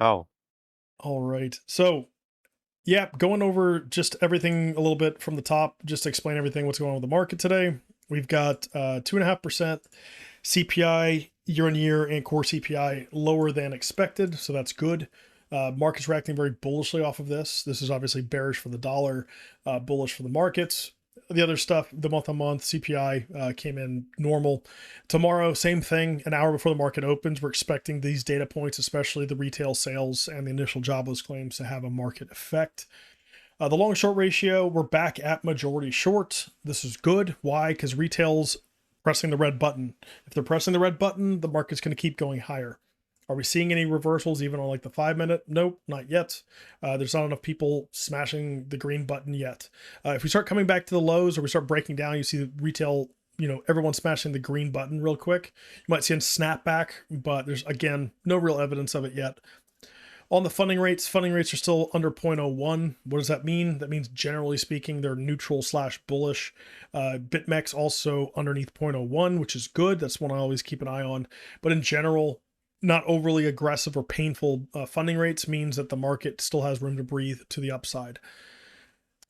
Oh, All right. So, yeah, going over just everything a little bit from the top, just to explain everything what's going on with the market today. We've got 2.5% CPI year on year and core CPI lower than expected. So that's good. Market's reacting very bullishly off of this. This is obviously bearish for the dollar, bullish for the markets. The other stuff, the month on month CPI came in normal. Tomorrow, same thing. An hour before the market opens, we're expecting these data points, especially the retail sales and the initial jobless claims, to have a market effect. The long short ratio, we're back at majority short. This is good. Why? Because retail's pressing the red button. If they're pressing the red button, the market's going to keep going higher. Are we seeing any reversals even on like the 5 minute? Nope, not yet. There's not enough people smashing the green button yet. If we start coming back to the lows or we start breaking down, you see the retail, everyone smashing the green button real quick. You might see a snapback, but there's, again, no real evidence of it yet. On the funding rates are still under 0.01. What does that mean? That means generally speaking, they're neutral slash bullish. BitMEX also underneath 0.01, which is good. That's one I always keep an eye on. But in general, not overly aggressive or painful funding rates means that the market still has room to breathe to the upside.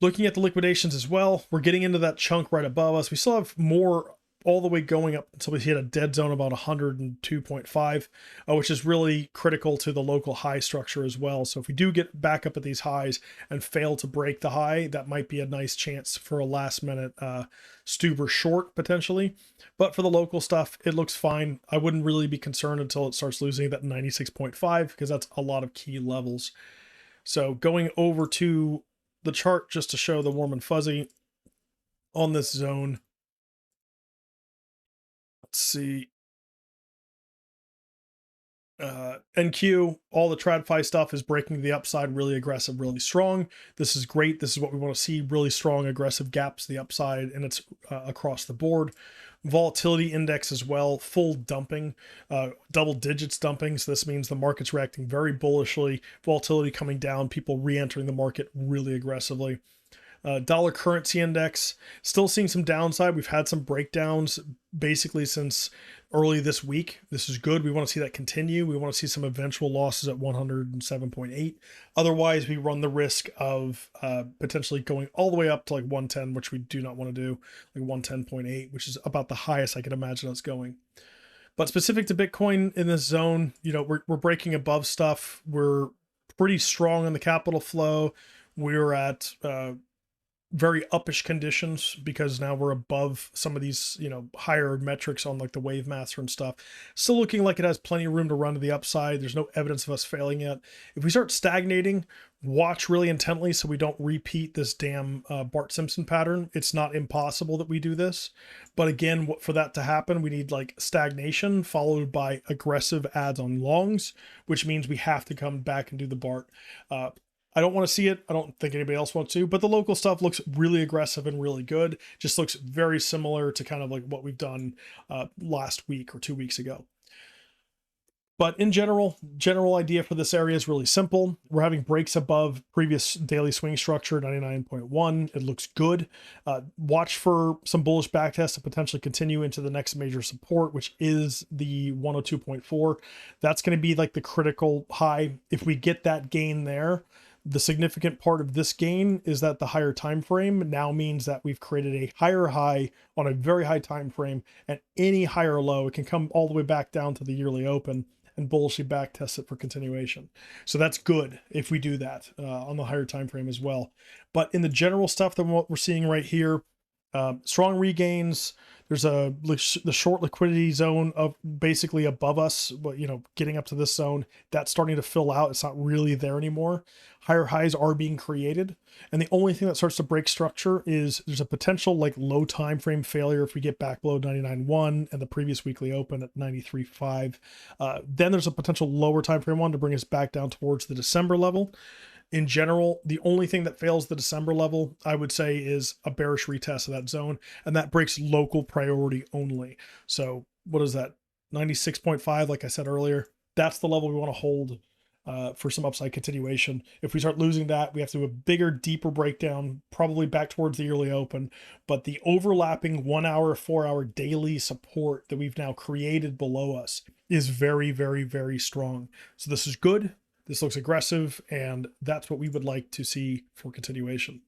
Looking at the liquidations as well, we're getting into that chunk right above us. We still have more all the way going up until we hit a dead zone about 102.5, which is really critical to the local high structure as well. So if we do get back up at these highs and fail to break the high, that might be a nice chance for a last minute Stuber short potentially. But for the local stuff, it looks fine. I wouldn't really be concerned until it starts losing that 96.5 because that's a lot of key levels. So going over to the chart just to show the warm and fuzzy on this zone. Let's see. NQ, all the TradFi stuff is breaking the upside really aggressive, really strong. This is great. This is what we want to see, really strong, aggressive gaps to the upside, and it's across the board. Volatility index as well, full dumping, double digits dumping. So this means the market's reacting very bullishly, volatility coming down, people re-entering the market really aggressively. Dollar currency index, still seeing some downside. We've had some breakdowns basically since early this week. This is good. We want to see that continue. We want to see some eventual losses at 107.8. Otherwise, we run the risk of potentially going all the way up to like 110, which we do not want to do, like 110.8, which is about the highest I can imagine us going. But specific to Bitcoin in this zone, we're breaking above stuff. We're pretty strong on the capital flow. We're at very uppish conditions because now we're above some of these, higher metrics on like the wave master and stuff. Still looking like it has plenty of room to run to the upside. There's no evidence of us failing yet. If we start stagnating, watch really intently so we don't repeat this damn Bart Simpson pattern. It's not impossible that we do this. But again, for that to happen, we need like stagnation followed by aggressive adds on longs, which means we have to come back and do the Bart. I don't want to see it. I don't think anybody else wants to, but the local stuff looks really aggressive and really good. Just looks very similar to kind of like what we've done last week or 2 weeks ago. But in general idea for this area is really simple. We're having breaks above previous daily swing structure, 99.1. It looks good. Watch for some bullish backtest to potentially continue into the next major support, which is the 102.4. That's going to be like the critical high. If we get that gain there, the significant part of this gain is that the higher time frame now means that we've created a higher high on a very high time frame, and any higher low, it can come all the way back down to the yearly open and bullishly back test it for continuation. So that's good if we do that on the higher time frame as well. But in the general stuff that what we're seeing right here, strong regains. There's the short liquidity zone of basically above us, but getting up to this zone, that's starting to fill out. It's not really there anymore. Higher highs are being created, and the only thing that starts to break structure is there's a potential like low time frame failure if we get back below 99.1 and the previous weekly open at 93.5. Then there's a potential lower time frame one to bring us back down towards the December level. In general, the only thing that fails the December level, I would say, is a bearish retest of that zone, and that breaks local priority only. So what is that? 96.5, like I said earlier. That's the level we want to hold for some upside continuation. If we start losing that, we have to do a bigger, deeper breakdown, probably back towards the yearly open. But the overlapping 1 hour, 4 hour daily support that we've now created below us is very, very, very strong. So this is good. This looks aggressive, and that's what we would like to see for continuation.